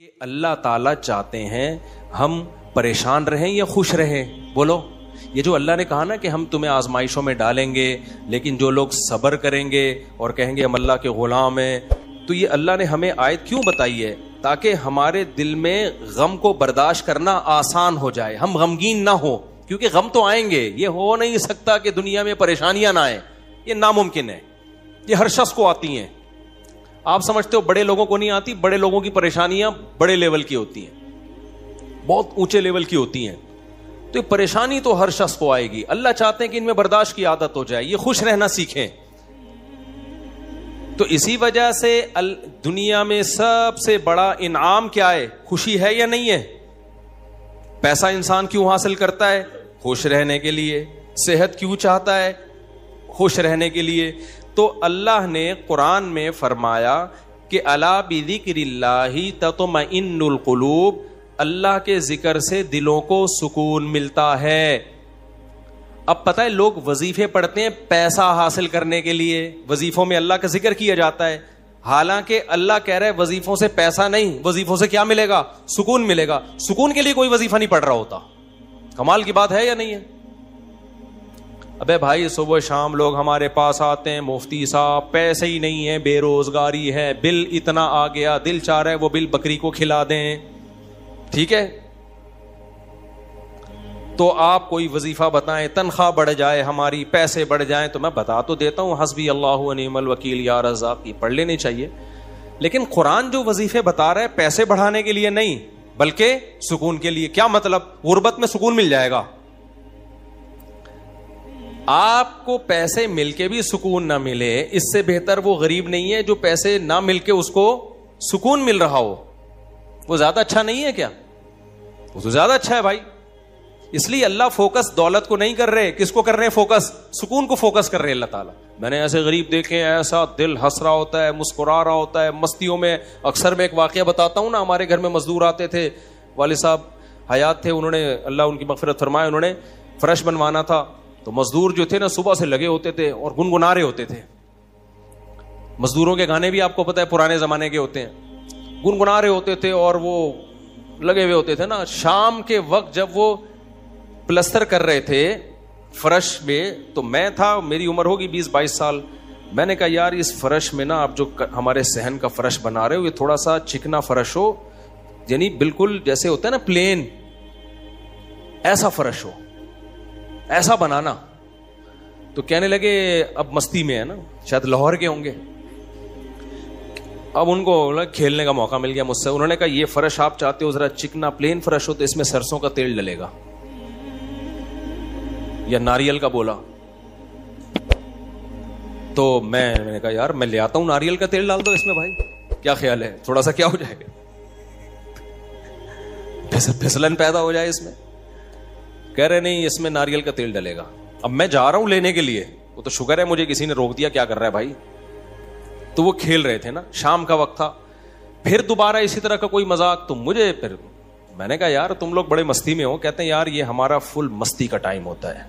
کہ اللہ تعالیٰ چاہتے ہیں ہم پریشان رہیں یا خوش رہیں. بولو, یہ جو اللہ نے کہا نا کہ ہم تمہیں آزمائشوں میں ڈالیں گے لیکن جو لوگ صبر کریں گے اور کہیں گے ہم اللہ کے غلام ہیں, تو یہ اللہ نے ہمیں آیت کیوں بتائی ہے؟ تاکہ ہمارے دل میں غم کو برداشت کرنا آسان ہو جائے, ہم غمگین نہ ہوں, کیونکہ غم تو آئیں گے. یہ ہو نہیں سکتا کہ دنیا میں پریشانیاں نہ آئیں, یہ ناممکن ہے. یہ ہر شخص کو آتی ہیں. آپ سمجھتے ہو بڑے لوگوں کو نہیں آتی؟ بڑے لوگوں کی پریشانیاں بڑے لیول کی ہوتی ہیں, بہت اونچے لیول کی ہوتی ہیں. تو یہ پریشانی تو ہر شخص کو آئے گی. اللہ چاہتے ہیں کہ ان میں برداشت کی عادت ہو جائے, یہ خوش رہنا سیکھیں. تو اسی وجہ سے دنیا میں سب سے بڑا انعام کیا ہے؟ خوشی ہے یا نہیں ہے؟ پیسہ انسان کیوں حاصل کرتا ہے؟ خوش رہنے کے لیے. صحت کیوں چاہتا ہے؟ خوش رہنے کے لیے. تو اللہ نے قرآن میں فرمایا کہ الا بذکر اللہ تطمئن القلوب, اللہ کے ذکر سے دلوں کو سکون ملتا ہے. اب پتہ ہے لوگ وظیفے پڑھتے ہیں پیسہ حاصل کرنے کے لیے, وظیفوں میں اللہ کا ذکر کیا جاتا ہے, حالانکہ اللہ کہہ رہا ہے وظیفوں سے پیسہ نہیں, وظیفوں سے کیا ملے گا؟ سکون ملے گا. سکون کے لیے کوئی وظیفہ نہیں پڑھ رہا ہوتا. کمال کی بات ہے یا نہیں ہے؟ ابے بھائی صبح شام لوگ ہمارے پاس آتے ہیں, مفتی صاحب پیسے ہی نہیں ہیں, بے روزگاری ہے, بل اتنا آ گیا, دل چاہ رہا ہے وہ بل بکری کو کھلا دیں. ٹھیک ہے, تو آپ کوئی وظیفہ بتائیں, تنخواہ بڑھ جائے ہماری, پیسے بڑھ جائیں. تو میں بتا تو دیتا ہوں حسبی اللہ و نعم الوکیل یا رزاق, یہ پڑھ لینی چاہیے. لیکن قرآن جو وظیفے بتا رہا ہے پیسے بڑھانے کے لیے نہیں بلکہ سکون کے لیے. کیا مطلب؟ غربت میں سکون مل جائے گا. آپ کو پیسے مل کے بھی سکون نہ ملے, اس سے بہتر وہ غریب نہیں ہے جو پیسے نہ مل کے اس کو سکون مل رہا ہو. وہ زیادہ اچھا نہیں ہے کیا؟ وہ تو زیادہ اچھا ہے بھائی. اس لیے اللہ فوکس دولت کو نہیں کر رہے, کس کو کر رہے ہیں فوکس؟ سکون کو فوکس کر رہے ہیں اللہ تعالیٰ. میں نے ایسے غریب دیکھے, ایسا دل ہنس رہا ہوتا ہے, مسکرا رہا ہوتا ہے مستیوں میں. اکثر میں ایک واقعہ بتاتا ہوں نا, ہمارے گھر میں مزدور آتے تھے, والد صاحب حیات تھے, انہوں نے اللہ ان کی مغفرت فرمائے, انہوں نے فرش بنوانا تھا. تو مزدور جو تھے نا صبح سے لگے ہوتے تھے اور گنگنا رہے ہوتے تھے. مزدوروں کے گانے بھی آپ کو پتہ ہے پرانے زمانے کے ہوتے ہیں, گنگنا رہے ہوتے تھے اور وہ لگے ہوئے ہوتے تھے نا. شام کے وقت جب وہ پلستر کر رہے تھے فرش میں, تو میں تھا, میری عمر ہوگی 20-22 سال. میں نے کہا یار اس فرش میں نا آپ جو ہمارے صحن کا فرش بنا رہے ہو یہ تھوڑا سا چکنا فرش ہو, یعنی بالکل جیسے ہوتا ہے نا پلین, ایسا فرش ہو, ایسا بنانا. تو کہنے لگے اب مستی میں ہے نا, شاید لاہور کے ہوں گے. اب ان کو کھیلنے کا موقع مل گیا مجھ سے. انہوں نے کہا یہ فرش آپ چاہتے ہو ذرا چکنا پلین فرش ہو تو اس میں سرسوں کا تیل ڈلے گا یا ناریل کا. بولا تو میں نے کہا یار میں لے آتا ہوں ناریل کا تیل ڈال دو اس میں بھائی, کیا خیال ہے؟ تھوڑا سا کیا ہو جائے گا, پھسلن پیدا ہو جائے اس میں. کہہ رہے نہیں اس میں ناریل کا تیل ڈلے گا. اب میں جا رہا ہوں لینے کے لیے, وہ تو شکر ہے مجھے کسی نے روک دیا, کیا کر رہا ہے بھائی. تو وہ کھیل رہے تھے نا, شام کا وقت تھا. پھر دوبارہ اسی طرح کا کوئی مذاق, تو مجھے پھر میں نے کہا یار تم لوگ بڑے مستی میں ہو. کہتے ہیں یار یہ ہمارا فل مستی کا ٹائم ہوتا ہے.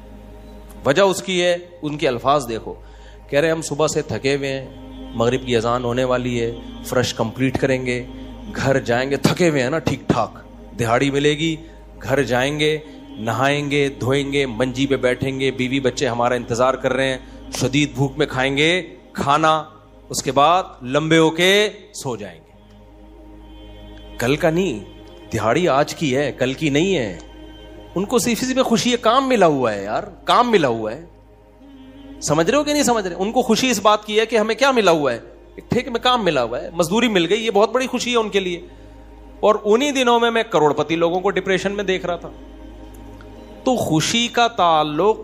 وجہ اس کی ہے, ان کے الفاظ دیکھو. کہہ رہے ہم صبح سے تھکے ہوئے ہیں, مغرب کی اذان ہونے والی ہے, فرش کمپلیٹ کریں گے, گھر جائیں گے, تھکے ہوئے ہیں نا ٹھیک ٹھاک, دہاڑی ملے گی, گھر جائیں گے, نہائیں گے, دھوئیں گے, منجی پہ بیٹھیں گے, بیوی بچے ہمارا انتظار کر رہے ہیں, شدید بھوک میں کھائیں گے کھانا, اس کے بعد لمبے ہو کے سو جائیں گے. کل کا نہیں, دہاڑی آج کی ہے, کل کی نہیں ہے. ان کو صرف اسی میں خوشی ہے, کام ملا ہوا ہے یار, کام ملا ہوا ہے. سمجھ رہے ہو کہ نہیں سمجھ رہے؟ ان کو خوشی اس بات کی ہے کہ ہمیں کیا ملا ہوا ہے, ٹھیک میں کام ملا ہوا ہے, مزدوری مل گئی, یہ بہت بڑی خوشی ہے ان کے لیے. اور انہی دنوں میں کروڑ پتی لوگوں کو ڈپریشن میں دیکھ رہا تھا. تو خوشی کا تعلق,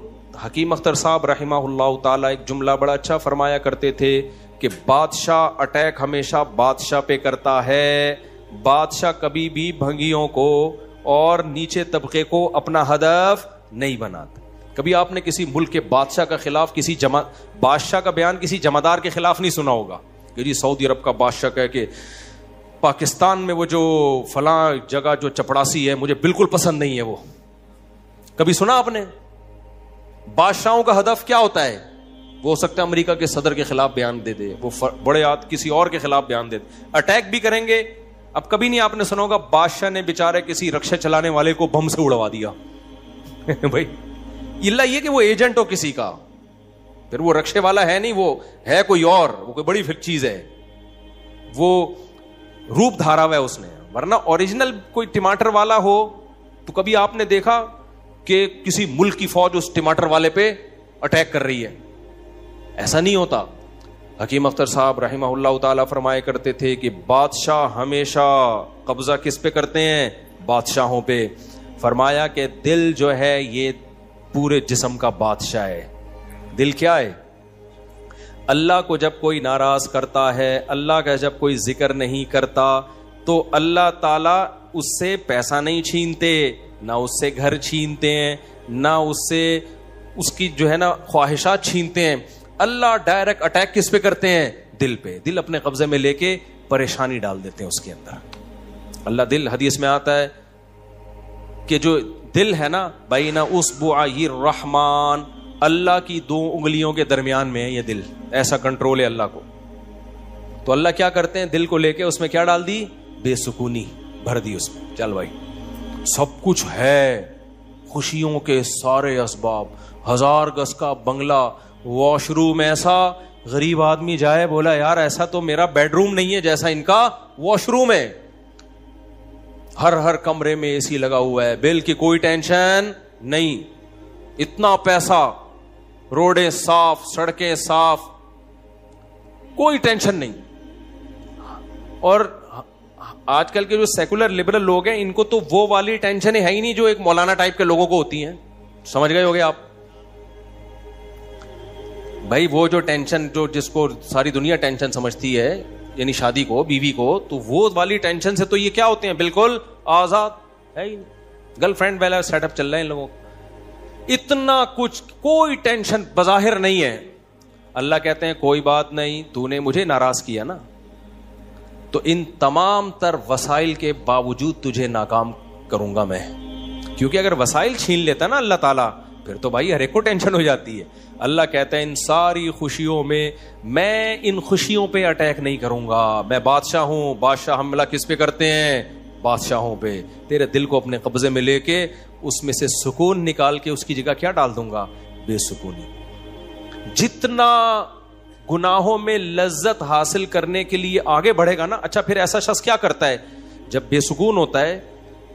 حکیم اختر صاحب رحمہ اللہ تعالیٰ ایک جملہ بڑا اچھا فرمایا کرتے تھے کہ بادشاہ اٹیک ہمیشہ بادشاہ پہ کرتا ہے, بادشاہ کبھی بھی بھنگیوں کو اور نیچے طبقے کو اپنا ہدف نہیں بناتا. کبھی آپ نے کسی ملک کے بادشاہ کا خلاف کسی بادشاہ کا بیان کسی جمعدار کے خلاف نہیں سنا ہوگا کہ جی سعودی عرب کا بادشاہ کہے کہ پاکستان میں وہ جو فلاں جگہ جو چپڑاسی ہے مجھے بالکل پسند نہیں ہے. وہ کبھی سنا آپ نے؟ بادشاہوں کا ہدف کیا ہوتا ہے؟ وہ ہو سکتا ہے امریکہ کے صدر کے خلاف بیان دے دے, وہ بڑے کسی اور کے خلاف بیان دے دے, اٹیک بھی کریں گے اب کبھی نہیں آپ نے سنا ہوگا بادشاہ نے بیچارے کسی رکشے چلانے والے کو بم سے اڑوا دیا بھائی اللہ یہ کہ وہ ایجنٹ ہو کسی کا, پھر وہ رکشے والا ہے نہیں, وہ ہے کوئی اور, وہ کوئی بڑی چیز ہے, وہ روپ دھارا ہوا ہے اس نے. ورنہ اوریجنل کوئی ٹماٹر والا ہو تو کبھی آپ نے دیکھا کہ کسی ملک کی فوج اس ٹماٹر والے پہ اٹیک کر رہی ہے؟ ایسا نہیں ہوتا. حکیم اختر صاحب رحمہ اللہ تعالیٰ فرمایا کرتے تھے کہ بادشاہ ہمیشہ قبضہ کس پہ کرتے ہیں؟ بادشاہوں پہ. فرمایا کہ دل جو ہے یہ پورے جسم کا بادشاہ ہے. دل کیا ہے؟ اللہ کو جب کوئی ناراض کرتا ہے, اللہ کا جب کوئی ذکر نہیں کرتا, تو اللہ تعالیٰ اس سے پیسہ نہیں چھینتے, نہ اس سے گھر چھینتے ہیں, نہ اس سے اس کی جو ہے نا خواہشات چھینتے ہیں. اللہ ڈائریکٹ اٹیک کس پہ کرتے ہیں؟ دل پہ. دل اپنے قبضے میں لے کے پریشانی ڈال دیتے ہیں اس کے اندر. اللہ دل, حدیث میں آتا ہے کہ جو دل ہے نا بین اصبعی الرحمن, اللہ کی 2 انگلیوں کے درمیان میں ہے یہ دل, ایسا کنٹرول ہے اللہ کو. تو اللہ کیا کرتے ہیں؟ دل کو لے کے اس میں کیا ڈال دی؟ بے سکونی بھر دی اس میں. چل بھائی سب کچھ ہے, خوشیوں کے سارے اسباب, 1000 گز کا بنگلہ, واش روم ایسا, غریب آدمی جائے بولا یار ایسا تو میرا بیڈ روم نہیں ہے جیسا ان کا واش روم ہے. ہر کمرے میں اے سی لگا ہوا ہے, بل کی کوئی ٹینشن نہیں, اتنا پیسہ, روڈیں صاف, سڑکیں صاف, کوئی ٹینشن نہیں. اور آج کل کے جو سیکولر لبرل لوگ ہیں ان کو تو وہ والی ٹینشن ہے ہی نہیں جو ایک مولانا ٹائپ کے لوگوں کو ہوتی ہیں. سمجھ گئے ہوگے آپ بھائی, وہ جو ٹینشن جو جس کو ساری دنیا ٹینشن سمجھتی ہے, یعنی شادی کو, بیوی کو, تو وہ والی ٹینشن سے تو یہ کیا ہوتے ہیں؟ بالکل آزاد ہے ہی نہیں. گرل فرینڈ والا سیٹ اپ چل رہا ہے ان لوگوں کو, اتنا کچھ, کوئی ٹینشن بظاہر نہیں ہے. اللہ کہتے ہیں کوئی بات نہیں, تو نے مجھے ناراض کیا نا, تو ان تمام تر وسائل کے باوجود تجھے ناکام کروں گا میں. کیونکہ اگر وسائل چھین لیتا نا اللہ تعالیٰ, پھر تو بھائی ہر ایک کو ٹینشن ہو جاتی ہے. اللہ کہتا ہے ان ساری خوشیوں میں ان خوشیوں پہ اٹیک نہیں کروں گا. میں بادشاہ ہوں, بادشاہ حملہ کس پہ کرتے ہیں؟ بادشاہوں پہ. تیرے دل کو اپنے قبضے میں لے کے اس میں سے سکون نکال کے اس کی جگہ کیا ڈال دوں گا؟ بے سکونی. جتنا گناہوں میں لذت حاصل کرنے کے لیے آگے بڑھے گا نا, اچھا پھر ایسا شخص کیا کرتا ہے جب بے سکون ہوتا ہے؟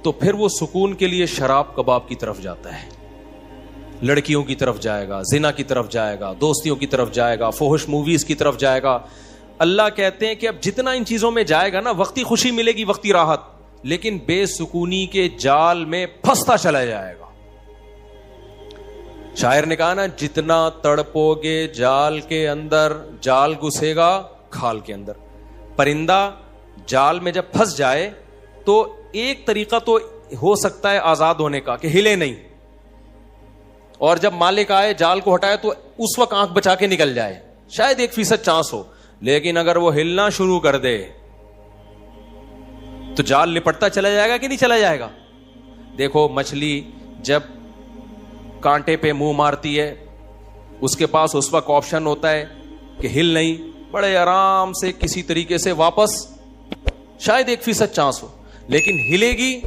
تو پھر وہ سکون کے لیے شراب کباب کی طرف جاتا ہے, لڑکیوں کی طرف جائے گا, زنا کی طرف جائے گا, دوستیوں کی طرف جائے گا, فحش موویز کی طرف جائے گا. اللہ کہتے ہیں کہ اب جتنا ان چیزوں میں جائے گا نا, وقتی خوشی ملے گی, وقتی راحت, لیکن بے سکونی کے جال میں پھنستا چلا جائے گا. شاعر نے کہا نا, جتنا تڑپو گے جال کے اندر, جال گھسے گا کھال کے اندر. پرندہ جال میں جب پھنس جائے تو ایک طریقہ تو ہو سکتا ہے آزاد ہونے کا کہ ہلے نہیں, اور جب مالک آئے جال کو ہٹائے تو اس وقت آنکھ بچا کے نکل جائے, شاید 1% چانس ہو. لیکن اگر وہ ہلنا شروع کر دے تو جال لپٹتا چلا جائے گا کہ نہیں چلا جائے گا؟ دیکھو مچھلی جب کانٹے پہ منہ مارتی ہے, اس کے پاس اس وقت آپشن ہوتا ہے کہ ہل نہیں, بڑے آرام سے کسی طریقے سے واپس, شاید 1% چانس ہو, لیکن ہلے گی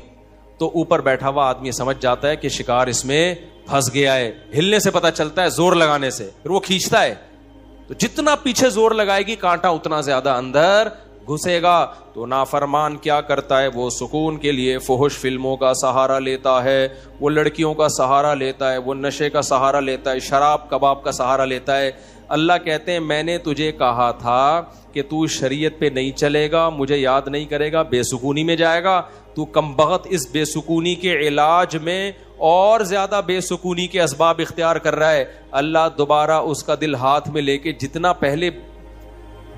تو اوپر بیٹھا ہوا آدمی سمجھ جاتا ہے کہ شکار اس میں پھنس گیا ہے. ہلنے سے پتا چلتا ہے, زور لگانے سے, پھر وہ کھینچتا ہے. تو جتنا پیچھے زور لگائے گی کانٹا اتنا زیادہ اندر گھسے گا. تو نافرمان کیا کرتا ہے؟ وہ سکون کے لیے فحش فلموں کا سہارا لیتا ہے, وہ لڑکیوں کا سہارا لیتا ہے, وہ نشے کا سہارا لیتا ہے, شراب کباب کا سہارا لیتا ہے. اللہ کہتے ہیں میں نے تجھے کہا تھا کہ تو شریعت پہ نہیں چلے گا, مجھے یاد نہیں کرے گا, بے سکونی میں جائے گا. تو کمبخت اس بے سکونی کے علاج میں اور زیادہ بے سکونی کے اسباب اختیار کر رہا ہے. اللہ دوبارہ اس کا دل ہاتھ میں لے کے جتنا پہلے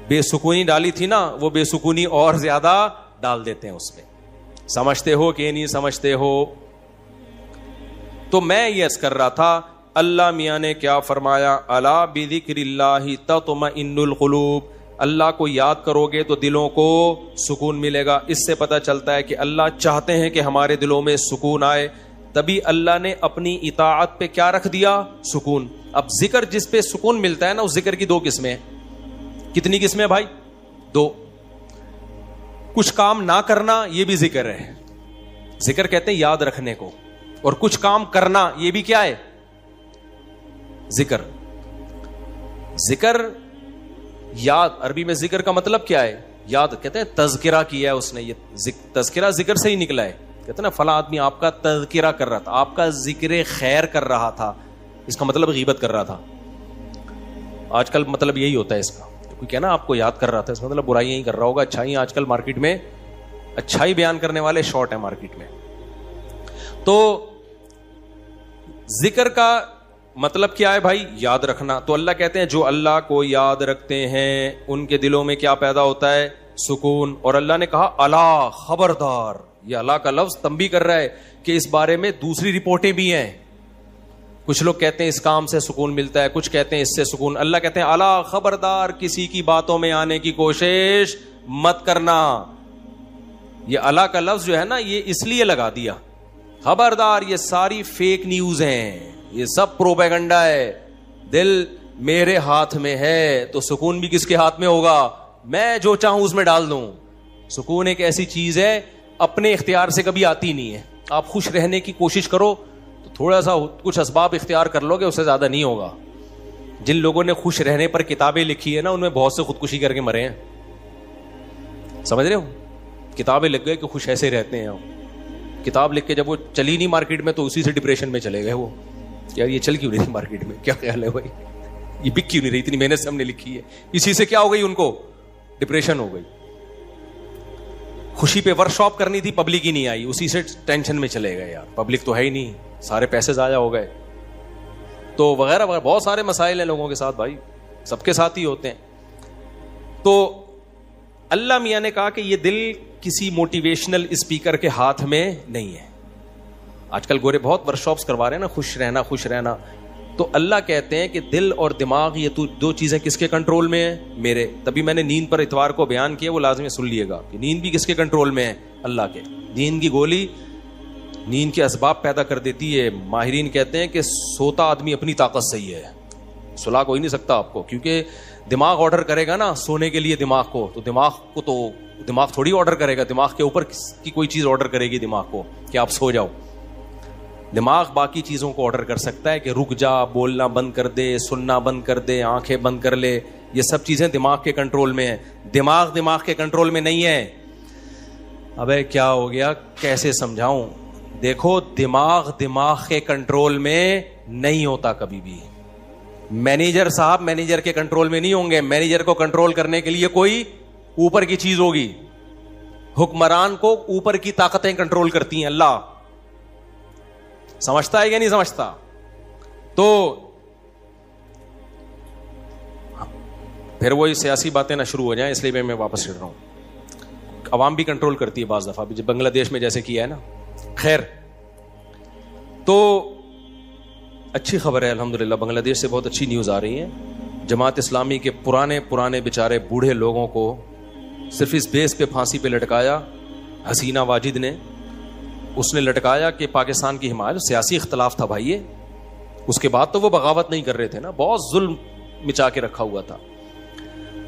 بے سکونی ڈالی تھی نا, وہ بے سکونی اور زیادہ ڈال دیتے ہیں اس میں. سمجھتے ہو کہ نہیں سمجھتے ہو؟ تو میں یہ عرض کر رہا تھا, اللہ میاں نے کیا فرمایا, الا بذکر اللہ تطمئن القلوب. اللہ کو یاد کرو گے تو دلوں کو سکون ملے گا. اس سے پتہ چلتا ہے کہ اللہ چاہتے ہیں کہ ہمارے دلوں میں سکون آئے, تبھی اللہ نے اپنی اطاعت پہ کیا رکھ دیا؟ سکون. اب ذکر جس پہ سکون ملتا ہے نا, اس ذکر کی 2 قسمیں ہیں. کتنی قسمیں بھائی؟ 2. کچھ کام نہ کرنا یہ بھی ذکر ہے. ذکر کہتے ہیں یاد رکھنے کو, اور کچھ کام کرنا یہ بھی کیا ہے؟ ذکر. ذکر یاد, عربی میں ذکر کا مطلب کیا ہے؟ یاد. کہتے ہیں تذکرہ کیا ہے اس نے, یہ تذکرہ ذکر سے ہی نکلا ہے. کہتے ہیں نا فلاں آدمی آپ کا تذکرہ کر رہا تھا, آپ کا ذکر خیر کر رہا تھا, اس کا مطلب غیبت کر رہا تھا. آج کل مطلب یہی ہوتا ہے اس کا, کوئی کہنا آپ کو یاد کر رہا تھا, اس کا مطلب برائیاں ہی کر رہا ہوگا. اچھائی آج کل مارکیٹ میں اچھائی بیان کرنے والے شارٹ ہیں مارکیٹ میں. تو ذکر کا مطلب کیا ہے بھائی؟ یاد رکھنا. تو اللہ کہتے ہیں جو اللہ کو یاد رکھتے ہیں ان کے دلوں میں کیا پیدا ہوتا ہے؟ سکون. اور اللہ نے کہا الا, خبردار. یہ اللہ کا لفظ تنبیہ کر رہا ہے کہ اس بارے میں دوسری رپورٹیں بھی ہیں. کچھ لوگ کہتے ہیں اس کام سے سکون ملتا ہے, کچھ کہتے ہیں اس سے سکون. اللہ کہتے ہیں الا, خبردار, کسی کی باتوں میں آنے کی کوشش مت کرنا. یہ اللہ کا لفظ جو ہے نا یہ اس لیے لگا دیا, خبردار, یہ ساری فیک نیوز ہیں, یہ سب پروپیگنڈا ہے. دل میرے ہاتھ میں ہے تو سکون بھی کس کے ہاتھ میں ہوگا؟ میں جو چاہوں اس میں ڈال دوں. سکون ایک ایسی چیز ہے اپنے اختیار سے کبھی آتی نہیں ہے. آپ خوش رہنے کی کوشش کرو تو تھوڑا سا کچھ اسباب اختیار کر لو گے, اس سے زیادہ نہیں ہوگا. جن لوگوں نے خوش رہنے پر کتابیں لکھی ہے نا ان میں بہت سے خودکشی کر کے مرے ہیں. سمجھ رہے ہو؟ کتابیں لکھ گئے کہ خوش ایسے رہتے ہیں. کتاب لکھ کے جب وہ چلی نہیں مارکیٹ میں تو اسی سے ڈپریشن میں چلے گئے. وہ یار یہ چل کیوں رہی تھی مارکیٹ میں, کیا خیال ہے بھائی, یہ بک کیوں نہیں رہی, اتنی محنت سے ہم نے لکھی ہے. اسی سے کیا ہو گئی, ان کو ڈپریشن ہو گئی. خوشی پہ ورک شاپ کرنی تھی, پبلک ہی نہیں آئی, اسی سے ٹینشن میں چلے گئے. یار پبلک تو ہے ہی نہیں, سارے پیسے ضائع ہو گئے. تو وغیرہ وغیرہ بہت سارے مسائل ہیں لوگوں کے ساتھ بھائی, سب کے ساتھ ہی ہوتے ہیں. تو اللہ میاں نے کہا کہ یہ دل کسی موٹیویشنل اسپیکر کے ہاتھ میں نہیں ہے. آج کل گورے بہت ورک شاپس کروا رہے ہیں نا, خوش رہنا خوش رہنا. تو اللہ کہتے ہیں کہ دل اور دماغ یہ دو چیزیں کس کے کنٹرول میں ہیں؟ میرے. تبھی میں نے نیند پر اتوار کو بیان کیا, وہ لازمی سن لیے گا کہ نیند بھی کس کے کنٹرول میں ہے؟ اللہ کے. نیند کی گولی نیند کے اسباب پیدا کر دیتی ہے. ماہرین کہتے ہیں کہ سوتا آدمی اپنی طاقت سے ہی ہے, سلا کوئی نہیں سکتا آپ کو, کیونکہ دماغ آرڈر کرے گا نا سونے کے لیے دماغ کو, تو دماغ تھوڑی آرڈر کرے گا, دماغ کے اوپر کی کوئی چیز آرڈر کرے گی دماغ کو کہ آپ سو جاؤ. دماغ باقی چیزوں کو آرڈر کر سکتا ہے کہ رک جا, بولنا بند کر دے, سننا بند کر دے, آنکھیں بند کر لے. یہ سب چیزیں دماغ کے کنٹرول میں ہیں. دماغ کے کنٹرول میں نہیں ہے. ابے کیا ہو گیا, کیسے سمجھاؤں؟ دیکھو دماغ کے کنٹرول میں نہیں ہوتا کبھی بھی. مینیجر صاحب مینیجر کے کنٹرول میں نہیں ہوں گے. مینیجر کو کنٹرول کرنے کے لیے کوئی اوپر کی چیز ہوگی. حکمران کو اوپر کی طاقتیں کنٹرول کرتی ہیں. اللہ سمجھتا ہے یا نہیں سمجھتا؟ تو پھر وہی سیاسی باتیں نہ شروع ہو جائیں, اس لیے میں واپس چل رہا ہوں. عوام بھی کنٹرول کرتی ہے بعض دفعہ, بنگلہ دیش میں جیسے کیا ہے نا. خیر, تو اچھی خبر ہے الحمدللہ, بنگلہ دیش سے بہت اچھی نیوز آ رہی ہے. جماعت اسلامی کے پرانے بیچارے بوڑھے لوگوں کو صرف اس بیس پہ پھانسی پہ لٹکایا حسینہ واجد نے. اس نے لٹکایا کہ پاکستان کی حمایت, سیاسی اختلاف تھا بھائی یہ, اس کے بعد تو وہ بغاوت نہیں کر رہے تھے نا, بہت ظلم مچا کے رکھا ہوا تھا.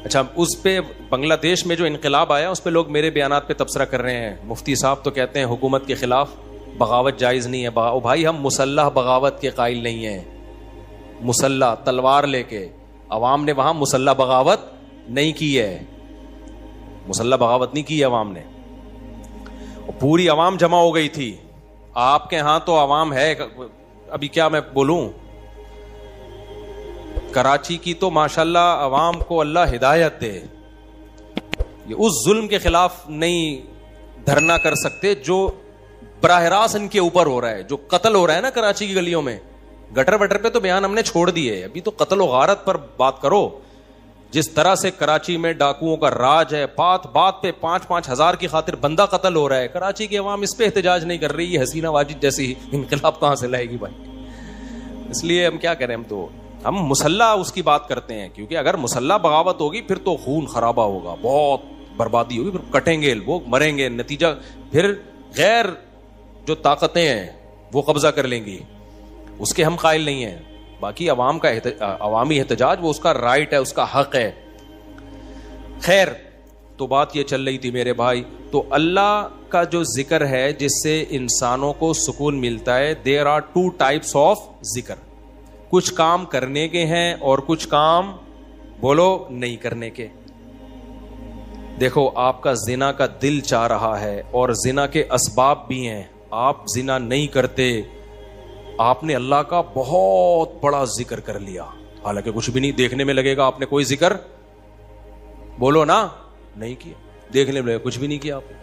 اچھا, اس پہ بنگلہ دیش میں جو انقلاب آیا اس پہ لوگ میرے بیانات پہ تبصرہ کر رہے ہیں. مفتی صاحب تو کہتے ہیں حکومت کے خلاف بغاوت جائز نہیں ہے. بھائی ہم مسلح بغاوت کے قائل نہیں ہیں. مسلح تلوار لے کے عوام نے وہاں مسلح بغاوت نہیں کی ہے, مسلح بغاوت نہیں کی ہے عوام نے. پوری عوام جمع ہو گئی تھی. آپ کے ہاں تو عوام ہے, ابھی کیا میں بولوں, کراچی کی تو ماشاءاللہ عوام کو اللہ ہدایت دے, یہ اس ظلم کے خلاف نہیں دھرنا کر سکتے جو براہ راست ان کے اوپر ہو رہا ہے, جو قتل ہو رہا ہے نا کراچی کی گلیوں میں. گٹر وٹر پہ تو بیان ہم نے چھوڑ دیے, ابھی تو قتل و غارت پر بات کرو. جس طرح سے کراچی میں ڈاکوؤں کا راج ہے, بات پہ 5-5 ہزار کی خاطر بندہ قتل ہو رہا ہے. کراچی کی عوام اس پہ احتجاج نہیں کر رہی. حسینہ واجد جیسی انقلاب کہاں سے لائے گی بھائی؟ اس لیے ہم کیا کریں, ہم مسلح اس کی بات کرتے ہیں, کیونکہ اگر مسلح بغاوت ہوگی پھر تو خون خرابہ ہوگا, بہت بربادی ہوگی, پھر کٹیں گے لوگ, مریں گے, نتیجہ پھر غیر جو طاقتیں ہیں وہ قبضہ کر لیں گی. اس کے ہم قائل نہیں ہیں. باقی عوام کا عوامی احتجاج وہ اس کا رائٹ ہے, اس کا حق ہے. خیر, تو بات یہ چل رہی تھی میرے بھائی, تو اللہ کا جو ذکر ہے جس سے انسانوں کو سکون ملتا ہے, دیر آر 2 types آف ذکر. کچھ کام کرنے کے ہیں اور کچھ کام بولو نہیں کرنے کے. دیکھو آپ کا زنا کا دل چاہ رہا ہے اور زنا کے اسباب بھی ہیں, آپ زنا نہیں کرتے, آپ نے اللہ کا بہت بڑا ذکر کر لیا, حالانکہ کچھ بھی نہیں, دیکھنے میں لگے گا آپ نے کوئی ذکر بولو نا نہیں کیا, دیکھنے میں کچھ بھی نہیں کیا, آپ نے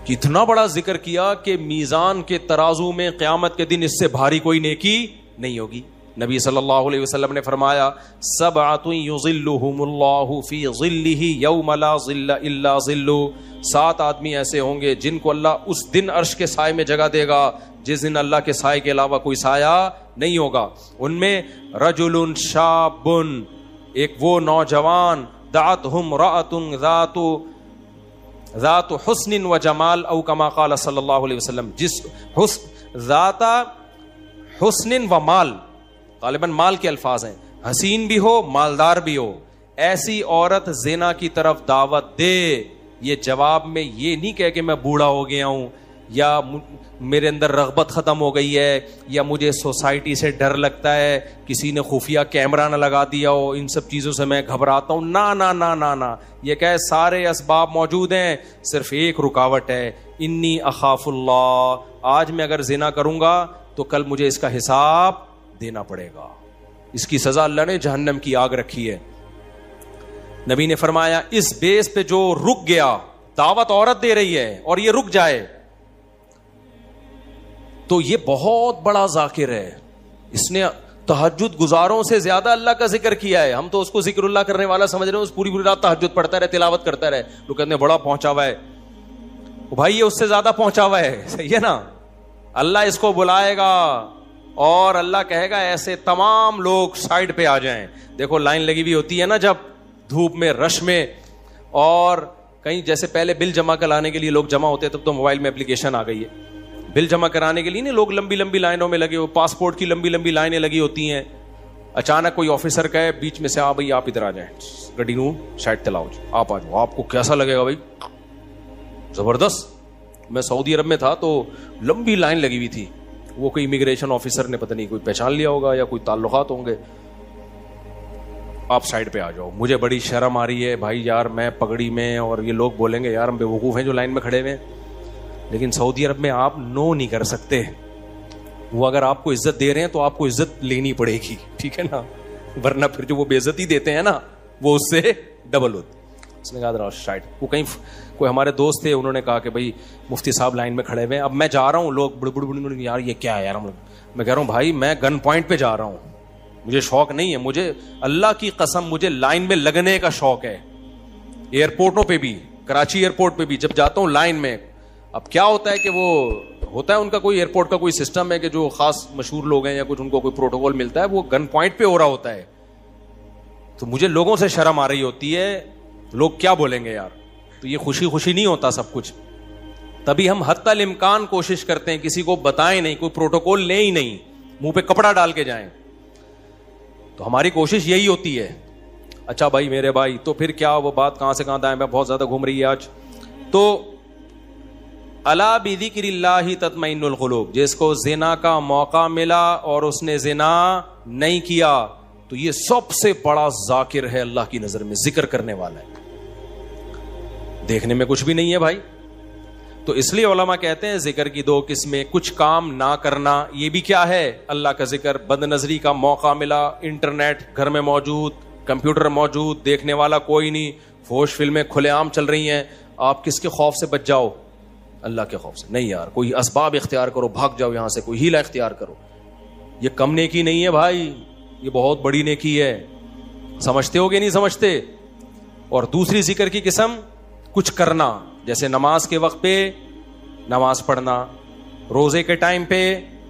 کتنا بڑا ذکر کیا کہ میزان کے ترازو میں قیامت کے دن اس سے بھاری کوئی نیکی نہیں ہوگی. نبی صلی اللہ علیہ وسلم نے فرمایا 7 یظلہم اللہ فی ظلہ یوم لا ظل الا ظلہ, 7 آدمی ایسے ہوں گے جن کو اللہ اس دن عرش کے سائے میں جگہ دے گا جس دن اللہ کے سائے کے علاوہ کوئی سایہ نہیں ہوگا. ان میں رجل شاب, ایک وہ نوجوان, دعتہ امرأۃ ذات حسن و جمال او کما قال صلی اللہ علیہ وسلم, جس ذات حسن و مال, غالباً مال کے الفاظ ہیں, حسین بھی ہو مالدار بھی ہو, ایسی عورت زنا کی طرف دعوت دے. یہ جواب میں یہ نہیں کہہ کہ میں بوڑھا ہو گیا ہوں یا میرے اندر رغبت ختم ہو گئی ہے یا مجھے سوسائٹی سے ڈر لگتا ہے, کسی نے خفیہ کیمرہ نہ لگا دیا ہو, ان سب چیزوں سے میں گھبراتا ہوں, نا نا نا نا نا, یہ کہ سارے اسباب موجود ہیں, صرف ایک رکاوٹ ہے, انی اخاف اللہ, آج میں اگر زنا کروں گا تو کل مجھے اس کا حساب دینا پڑے گا, اس کی سزا اللہ نے جہنم کی آگ رکھی ہے. نبی نے فرمایا اس بیس پہ جو رک گیا, دعوت عورت دے رہی ہے اور یہ رک جائے تو یہ بہت بڑا ذاکر ہے, اس نے تہجد گزاروں سے زیادہ اللہ کا ذکر کیا ہے. ہم تو اس کو ذکر اللہ کرنے والا سمجھ رہے ہیں, اس پوری رات تہجد پڑھتا رہے, تلاوت کرتا رہے, لوگ کہتے ہیں بڑا پہنچا ہوا ہے. بھائی یہ اس سے زیادہ پہنچا ہوا ہے, صحیح ہے نا. اللہ اس کو بلائے گا اور اللہ کہے گا ایسے تمام لوگ سائڈ پہ آ جائیں. دیکھو لائن لگی ہوئی ہوتی ہے نا جب دھوپ میں, رش میں, اور کہیں جیسے پہلے بل جمع کرانے کے لیے لوگ جمع ہوتے, تب تو موبائل میں اپلیکیشن آ گئی ہے, بل جمع کرانے کے لیے نہیں لوگ لمبی لمبی لائنوں میں لگے ہو, پاسپورٹ کی لمبی لمبی لائنیں لگی ہوتی ہیں. اچانک کوئی آفیسر کہے بیچ میں سے, آ بھائی آپ ادھر آ جائیں, گڈی نو سائڈ تلاؤ, آپ آ جاؤ. آپ کو کیسا لگے گا بھائی؟ زبردست. میں سعودی عرب میں تھا تو لمبی لائن لگی ہوئی تھی, وہ کوئی امیگریشن آفیسر نے پتہ نہیں کوئی پہچان لیا ہوگا یا کوئی تعلقات ہوں گے, آپ سائڈ پہ آ جاؤ. مجھے بڑی شرم آ رہی ہے بھائی یار, میں پگڑی میں, اور یہ لوگ بولیں گے یار ہم بے وقوف ہیں جو لائن میں کھڑے ہوئے ہیں, لیکن سعودی عرب میں آپ نو نہیں کر سکتے. وہ اگر آپ کو عزت دے رہے ہیں تو آپ کو عزت لینی پڑے گی, ٹھیک ہے نا, ورنہ پھر جو وہ بے عزتی دیتے ہیں نا وہ اس سے ڈبل ہوتی. اس نے کہا سائڈ. وہ کہیں کوئی ہمارے دوست تھے, انہوں نے کہا کہ بھائی مفتی صاحب لائن میں کھڑے ہوئے ہیں, اب میں جا رہا ہوں, لوگ بڑ بڑ بڑ یار یہ کیا ہے یار, میں کہہ رہا ہوں بھائی میں گن پوائنٹ پہ جا رہا ہوں, مجھے شوق نہیں ہے, مجھے اللہ کی قسم مجھے لائن میں لگنے کا شوق ہے. ایئرپورٹوں پہ بھی, کراچی ایئرپورٹ پہ بھی جب جاتا ہوں لائن میں, اب کیا ہوتا ہے کہ وہ ہوتا ہے ان کا کوئی ایئرپورٹ کا کوئی سسٹم ہے کہ جو خاص مشہور لوگ ہیں یا کچھ ان کو کوئی پروٹوکول ملتا ہے, وہ گن پوائنٹ پہ ہو رہا ہوتا ہے, تو مجھے لوگوں سے شرم آ رہی ہوتی ہے, لوگ کیا بولیں گے یار. تو یہ خوشی خوشی نہیں ہوتا سب کچھ, تبھی ہم حتی الامکان کوشش کرتے ہیں کسی کو بتائیں نہیں, کوئی پروٹوکول لیں ہی نہیں, منہ پہ کپڑا ڈال کے جائیں. تو ہماری کوشش یہی ہوتی ہے. اچھا بھائی میرے بھائی, تو پھر کیا وہ بات کہاں سے کہاں دائیں, میں بہت زیادہ گھوم رہی ہے آج. تو الا بذکر اللہ تطمئن القلوب, جس کو زنا کا موقع ملا اور اس نے زنا نہیں کیا تو یہ سب سے بڑا ذاکر ہے اللہ کی نظر میں, ذکر کرنے والا ہے, دیکھنے میں کچھ بھی نہیں ہے بھائی. تو اس لیے علماء کہتے ہیں ذکر کی 2 قسمیں, کچھ کام نہ کرنا, یہ بھی کیا ہے اللہ کا ذکر. بد نظری کا موقع ملا, انٹرنیٹ گھر میں موجود, کمپیوٹر موجود, دیکھنے والا کوئی نہیں, فوش فلمیں کھلے عام چل رہی ہیں, آپ کس کے خوف سے بچ جاؤ؟ اللہ کے خوف سے. نہیں یار, کوئی اسباب اختیار کرو, بھاگ جاؤ یہاں سے, کوئی ہیلا اختیار کرو. یہ کم نیکی نہیں ہے بھائی, یہ بہت بڑی نیکی ہے. سمجھتے ہو کہ نہیں سمجھتے؟ اور دوسری ذکر کی قسم کچھ کرنا, جیسے نماز کے وقت پہ نماز پڑھنا, روزے کے ٹائم پہ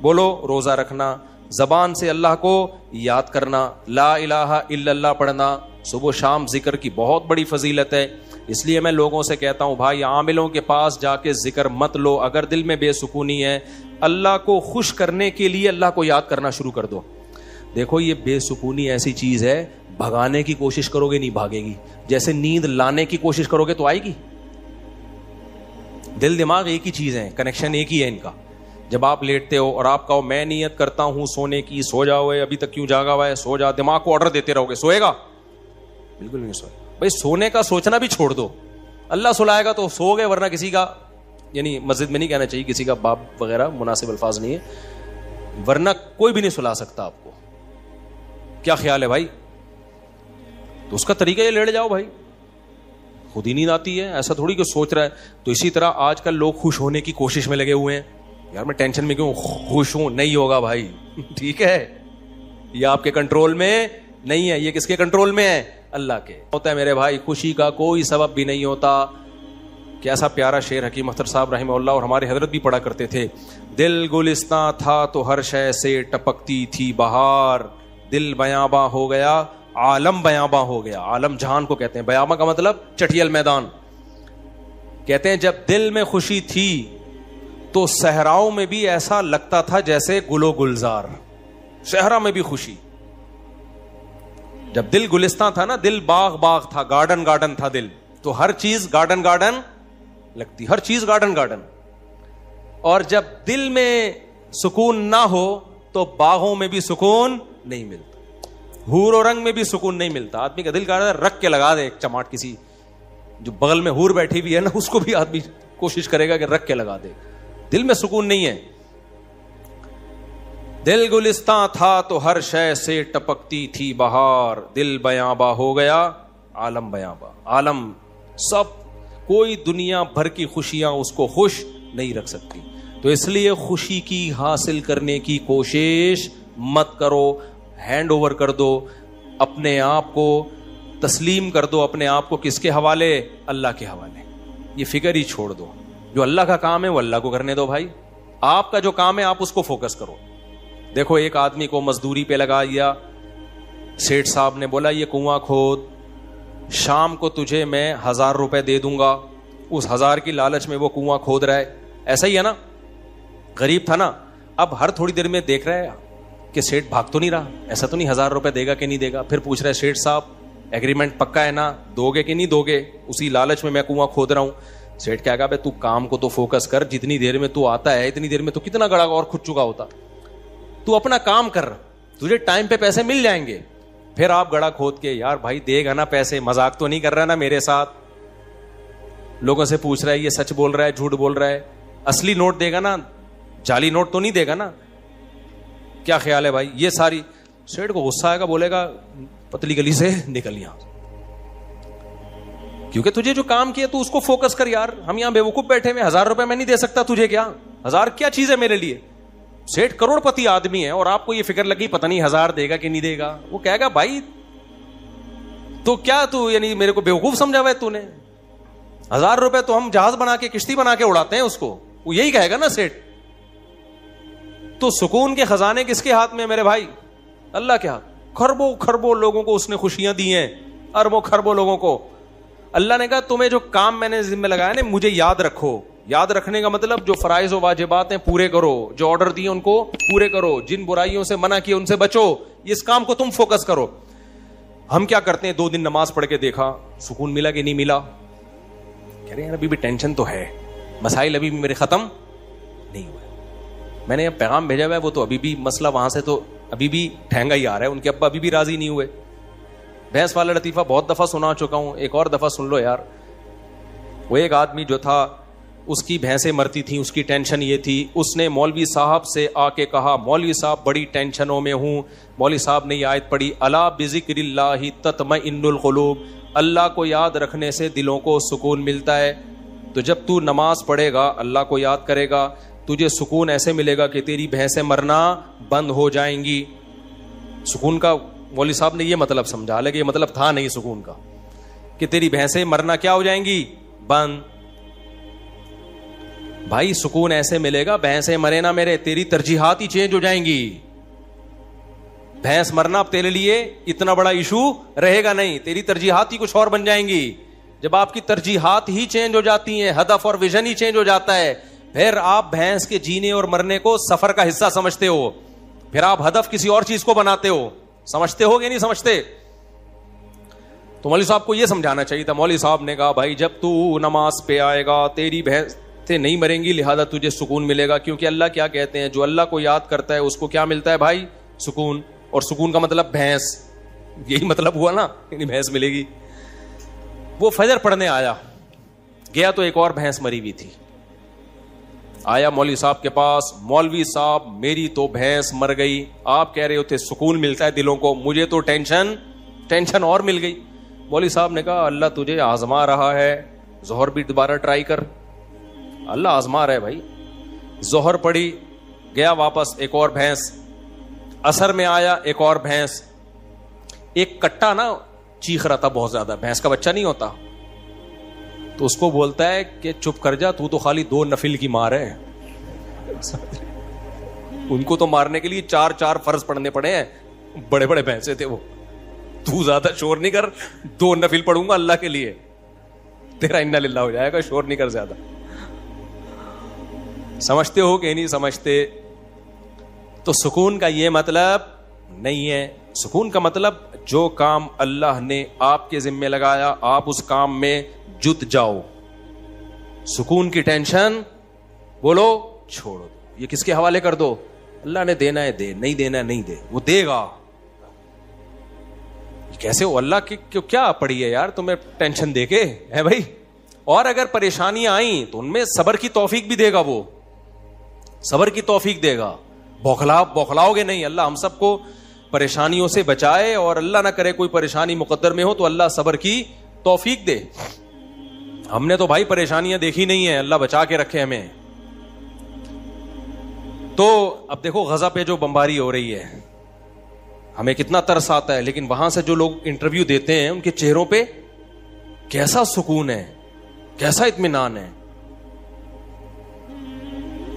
بولو روزہ رکھنا, زبان سے اللہ کو یاد کرنا, لا الہ الا اللہ پڑھنا, صبح و شام ذکر کی بہت بڑی فضیلت ہے. اس لیے میں لوگوں سے کہتا ہوں بھائی عاملوں کے پاس جا کے ذکر مت لو, اگر دل میں بے سکونی ہے اللہ کو خوش کرنے کے لیے اللہ کو یاد کرنا شروع کر دو. دیکھو یہ بے سکونی ایسی چیز ہے, بھگانے کی کوشش کرو گے نہیں بھاگے گی, جیسے نیند لانے کی کوشش کرو گے تو آئے گی. دل دماغ ایک ہی چیز ہے, کنیکشن ایک ہی ہے ان کا. جب آپ لیٹتے ہو اور آپ کہو میں نیت کرتا ہوں سونے کی, سو جاؤ, ابھی تک کیوں جاگا ہوا ہے, سو جا, دماغ کو آرڈر دیتے رہو گے, سوئے گا؟ بالکل نہیں سوئے. بھائی سونے کا سوچنا بھی چھوڑ دو, اللہ سلائے گا تو سو گئے, ورنہ کسی کا, یعنی مسجد میں نہیں کہنا چاہیے, کسی کا باپ وغیرہ مناسب الفاظ نہیں ہے, ورنہ کوئی بھی نہیں سلا سکتا آپ کو. کیا خیال ہے بھائی؟ تو اس کا طریقہ یہ لیٹ جاؤ بھائی, خود ہی نیند آتی ہے, ایسا تھوڑی کہ سوچ رہا ہے. تو اسی طرح آج کل لوگ خوش ہونے کی کوشش میں لگے ہوئے ہیں, یار میں ٹینشن میں کیوں, خوش ہوں. نہیں ہوگا بھائی, ٹھیک ہے, یہ آپ کے کنٹرول میں نہیں ہے, یہ کس کے کنٹرول میں ہے؟ اللہ کے. ہوتا ہے میرے بھائی, خوشی کا کوئی سبب بھی نہیں ہوتا. کیسا پیارا شعر حکیم اختر صاحب رحمہ اللہ اور ہمارے حضرت بھی پڑھا کرتے تھے. دل گلستاں تھا تو ہر شے سے ٹپکتی تھی بہار, دل بیاباں ہو گیا, عالم بیاباں ہو گیا. عالم جہان کو کہتے ہیں, بیاباں کا مطلب چٹھیل میدان. کہتے ہیں جب دل میں خوشی تھی تو صحراؤں میں بھی ایسا لگتا تھا جیسے گل و گلزار. صحرا میں بھی خوشی. جب دل گلستان تھا نا, دل باغ باغ تھا, گارڈن گارڈن تھا دل, تو ہر چیز گارڈن گارڈن لگتی, ہر چیز گارڈن گارڈن. اور جب دل میں سکون نہ ہو تو باغوں میں بھی سکون نہیں ملتا, حور و رنگ میں بھی سکون نہیں ملتا. آدمی کا دل کرتا ہے رکھ کے لگا دے ایک چماٹ, کسی جو بغل میں حور بیٹھی بھی ہے نا اس کو بھی آدمی کوشش کرے گا کہ رکھ کے لگا دے. دل میں سکون نہیں ہے. دل گلستان تھا تو ہر شے سے ٹپکتی تھی بہار, دل بیاباں ہو گیا, عالم بیاباں. عالم سب, کوئی دنیا بھر کی خوشیاں اس کو خوش نہیں رکھ سکتی. تو اس لیے خوشی کی حاصل کرنے کی کوشش مت کرو, ہینڈ اوور کر دو, اپنے آپ کو تسلیم کر دو. اپنے آپ کو کس کے حوالے؟ اللہ کے حوالے. یہ فکر ہی چھوڑ دو, جو اللہ کا کام ہے وہ اللہ کو کرنے دو بھائی. آپ کا جو کام ہے آپ اس کو فوکس کرو. دیکھو ایک آدمی کو مزدوری پہ لگا دیا, سیٹھ صاحب نے بولا یہ کنواں کھود, شام کو تجھے میں 1000 روپے دے دوں گا. اس 1000 کی لالچ میں وہ کنواں کھود رہا ہے. ایسا ہی ہے نا, غریب تھا نا, اب ہر تھوڑی دیر میں دیکھ رہا ہے کہ سیٹھ بھاگ تو نہیں رہا, ایسا تو نہیں 1000 روپے دے گا کہ نہیں دے گا. پھر پوچھ رہا ہے سیٹھ صاحب ایگریمنٹ پکا ہے نا, دو گے کہ نہیں دو گے؟ اسی لالچ میں کنواں کھود رہا ہوں. سیٹھ کیا کہا, تو کام کو تو فوکس کر, جتنی دیر میں تو آتا ہے اتنی دیر میں تو کتنا گڑا اور کھد چکا ہوتا. تو اپنا کام کر, تجھے ٹائم پہ پیسے مل جائیں گے. پھر آپ گڑا کھود کے, یار بھائی دے گا نا پیسے, مذاق تو نہیں کر رہا نا میرے ساتھ؟ لوگوں سے پوچھ رہا ہے یہ سچ بول رہا ہے جھوٹ بول رہا ہے, اصلی نوٹ دے گا نا, جعلی نوٹ تو نہیں دے گا نا؟ کیا خیال ہے بھائی؟ یہ ساری. سیٹھ کو غصہ آئے گا, بولے گا پتلی گلی سے نکل یہاں, کیونکہ تجھے جو کام کیا تو اس کو فوکس کر. یار ہم یہاں بیوقوف بیٹھے ہوئے, 1000 روپے میں نہیں دے سکتا تجھے, کیا 1000 کیا چیز ہے میرے لیے؟ سیٹھ کروڑ پتی آدمی ہے اور آپ کو یہ فکر لگی پتہ نہیں 1000 دے گا کہ نہیں دے گا. وہ کہے گا بھائی تو کیا تو یعنی میرے کو بیوقوف سمجھا ہوا ہے تو نے؟ 1000 روپے تو ہم جہاز بنا کے, کشتی بنا کے اڑاتے ہیں اس کو. وہ یہی کہے گا نا سیٹھ. تو سکون کے خزانے کس کے ہاتھ میں میرے بھائی؟ اللہ کے ہاتھ. خربوں خربوں لوگوں کو اس نے خوشیاں دی ہیں, اربوں خربوں لوگوں کو. اللہ نے کہا تمہیں جو کام میں نے ذمہ لگایا نا مجھے یاد رکھو. یاد رکھنے کا مطلب جو فرائض و واجبات ہیں پورے کرو, جو آرڈر دیے ان کو پورے کرو, جن برائیوں سے منع کیے ان سے بچو. اس کام کو تم فوکس کرو. ہم کیا کرتے ہیں, 2 دن نماز پڑھ کے دیکھا سکون ملا کہ نہیں ملا, کہہ رہے ہیں ابھی بھی ٹینشن تو ہے, مسائل ابھی بھی میرے ختم نہیں ہوئے. میں نے پیغام بھیجا ہوا ہے, وہ تو ابھی بھی مسئلہ وہاں سے تو ابھی بھی ٹھہنگا ہی آ رہا ہے. ان کے ابا ابھی بھی راضی نہیں ہوئے. بھینس والا لطیفہ بہت دفعہ سنا چکا ہوں, ایک اور دفعہ سن لو یار. وہ ایک آدمی جو تھا اس کی بھینسیں مرتی تھیں, اس کی ٹینشن یہ تھی, اس نے مولوی صاحب سے آ کے کہا مولوی صاحب بڑی ٹینشنوں میں ہوں. مولوی صاحب نے یہ آیت پڑھی, الا بذکر اللہ تطمئن القلوب, اللہ کو یاد رکھنے سے دلوں کو سکون ملتا ہے. تو جب تو نماز پڑھے گا, اللہ کو یاد کرے گا, تجھے سکون ایسے ملے گا کہ تیری بھینسیں مرنا بند ہو جائیں گی. سکون کا مولوی صاحب نے یہ مطلب سمجھا, حالانکہ یہ مطلب تھا نہیں سکون کا, کہ تیری بھینسیں مرنا کیا ہو جائیں گی, بند. بھائی سکون ایسے ملے گا, بھینسیں مرے نہ میرے, تیری ترجیحات ہی چینج ہو جائیں گی. بھینس مرنا اب تیرے لیے اتنا بڑا ایشو رہے گا نہیں, تیری ترجیحات ہی کچھ اور بن جائیں گی. جب آپ کی ترجیحات ہی چینج ہو جاتی ہیں, ہدف اور ویژن ہی چینج ہو جاتا ہے, پھر آپ بھینس کے جینے اور مرنے کو سفر کا حصہ سمجھتے ہو. پھر آپ ہدف کسی اور چیز کو بناتے ہو. سمجھتے ہو کہ نہیں سمجھتے؟ تو مولوی صاحب کو یہ سمجھانا چاہیے تھا. مولوی صاحب نے کہا بھائی جب تو نماز پہ آئے گا تیری بھینسیں نہیں مریں گی, لہذا تجھے سکون ملے گا, کیونکہ اللہ کیا کہتے ہیں, جو اللہ کو یاد کرتا ہے اس کو کیا ملتا ہے بھائی؟ سکون. اور سکون کا مطلب بھینس, یہی مطلب ہوا نا, یعنی بھینس ملے گی. وہ فجر پڑھنے آیا, گیا تو ایک اور بھینس مری ہوئی تھی. آیا مولوی صاحب کے پاس, مولوی صاحب میری تو بھینس مر گئی, آپ کہہ رہے ہوتے سکون ملتا ہے دلوں کو, مجھے تو ٹینشن اور مل گئی. مولوی صاحب نے کہا اللہ تجھے آزما رہا ہے, ظہر بھی دوبارہ ٹرائی کر, اللہ آزما رہا ہے بھائی. ظہر پڑی, گیا واپس, ایک اور بھینس. عصر میں آیا, ایک اور بھینس. ایک کٹا نا چیخ رہا تھا بہت زیادہ, بھینس کا بچہ نہیں ہوتا, تو اس کو بولتا ہے کہ چپ کر جا, تو خالی 2 نفل کی مار ہے. ان کو تو مارنے کے لیے 4 فرض پڑھنے پڑے ہیں, بڑے بڑے بھینسے تھے وہ. تو زیادہ شور نہیں کر, 2 نفل پڑھوں گا اللہ کے لیے, تیرا انا للہ ہو جائے گا, شور نہیں کر زیادہ. سمجھتے ہو کہ نہیں سمجھتے؟ تو سکون کا یہ مطلب نہیں ہے. سکون کا مطلب جو کام اللہ نے آپ کے ذمہ لگایا آپ اس کام میں جت جاؤ. سکون کی ٹینشن بولو چھوڑ دو, یہ کس کے حوالے کر دو, اللہ نے دینا ہے دے, نہیں دینا ہے نہیں دے, وہ دے گا. کیسے ہو اللہ کی کیا پڑی ہے یار تمہیں ٹینشن دے کے ہے بھائی. اور اگر پریشانیاں آئیں تو ان میں صبر کی توفیق بھی دے گا, وہ صبر کی توفیق دے گا. بوکھلاؤ گے نہیں. اللہ ہم سب کو پریشانیوں سے بچائے, اور اللہ نہ کرے کوئی پریشانی مقدر میں ہو تو اللہ صبر کی توفیق دے. ہم نے تو بھائی پریشانیاں دیکھی نہیں ہیں, اللہ بچا کے رکھے ہمیں. تو اب دیکھو غزہ پہ جو بمباری ہو رہی ہے ہمیں کتنا ترس آتا ہے, لیکن وہاں سے جو لوگ انٹرویو دیتے ہیں ان کے چہروں پہ کیسا سکون ہے, کیسا اطمینان ہے.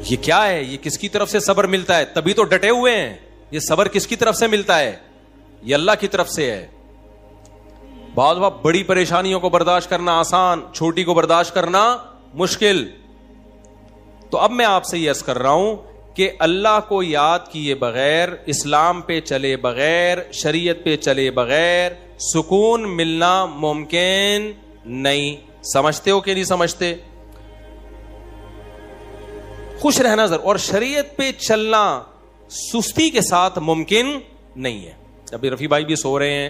یہ کیا ہے, یہ کس کی طرف سے صبر ملتا ہے؟ تبھی تو ڈٹے ہوئے ہیں. یہ صبر کس کی طرف سے ملتا ہے؟ یہ اللہ کی طرف سے ہے. بعض وقت بڑی پریشانیوں کو برداشت کرنا آسان, چھوٹی کو برداشت کرنا مشکل. تو اب میں آپ سے یہ عرض کر رہا ہوں کہ اللہ کو یاد کیے بغیر, اسلام پہ چلے بغیر, شریعت پہ چلے بغیر سکون ملنا ممکن نہیں. سمجھتے ہو کہ نہیں سمجھتے؟ خوش رہنا ضرور, اور شریعت پہ چلنا سستی کے ساتھ ممکن نہیں ہے. ابھی رفیع بھائی بھی سو رہے ہیں.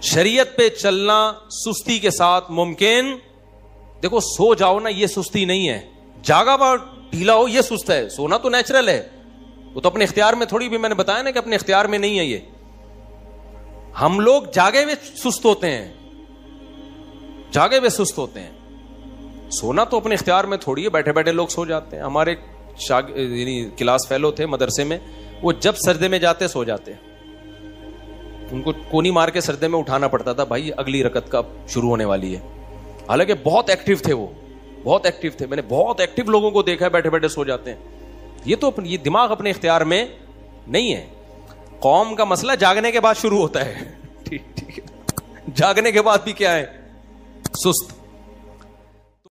شریعت پہ چلنا سستی کے ساتھ ممکن, دیکھو سو جاؤ نا یہ سستی نہیں ہے, جاگا ہوا ڈھیلا ہو یہ سست ہے. سونا تو نیچرل ہے, وہ تو اپنے اختیار میں تھوڑی, بھی میں نے بتایا نا کہ اپنے اختیار میں نہیں ہے. یہ ہم لوگ جاگے ہوئے سست ہوتے ہیں, جاگے ہوئے سست ہوتے ہیں. سونا تو اپنے اختیار میں تھوڑی ہے, بیٹھے بیٹھے لوگ سو جاتے ہیں. ہمارے یعنی کلاس فیلو تھے مدرسے میں, وہ جب سجدے میں جاتے سو جاتے, ان کو کونی مار کے سجدے میں اٹھانا پڑتا تھا, بھائی اگلی رکعت کا شروع ہونے والی ہے. حالانکہ بہت ایکٹیو تھے, وہ بہت ایکٹیو تھے. میں نے بہت ایکٹیو لوگوں کو دیکھا ہے بیٹھے بیٹھے سو جاتے ہیں. یہ تو یہ دماغ اپنے اختیار میں نہیں ہے. قوم کا مسئلہ جاگنے کے بعد شروع ہوتا ہے. ٹھیک ہے, جاگنے کے بعد بھی کیا ہے, سست.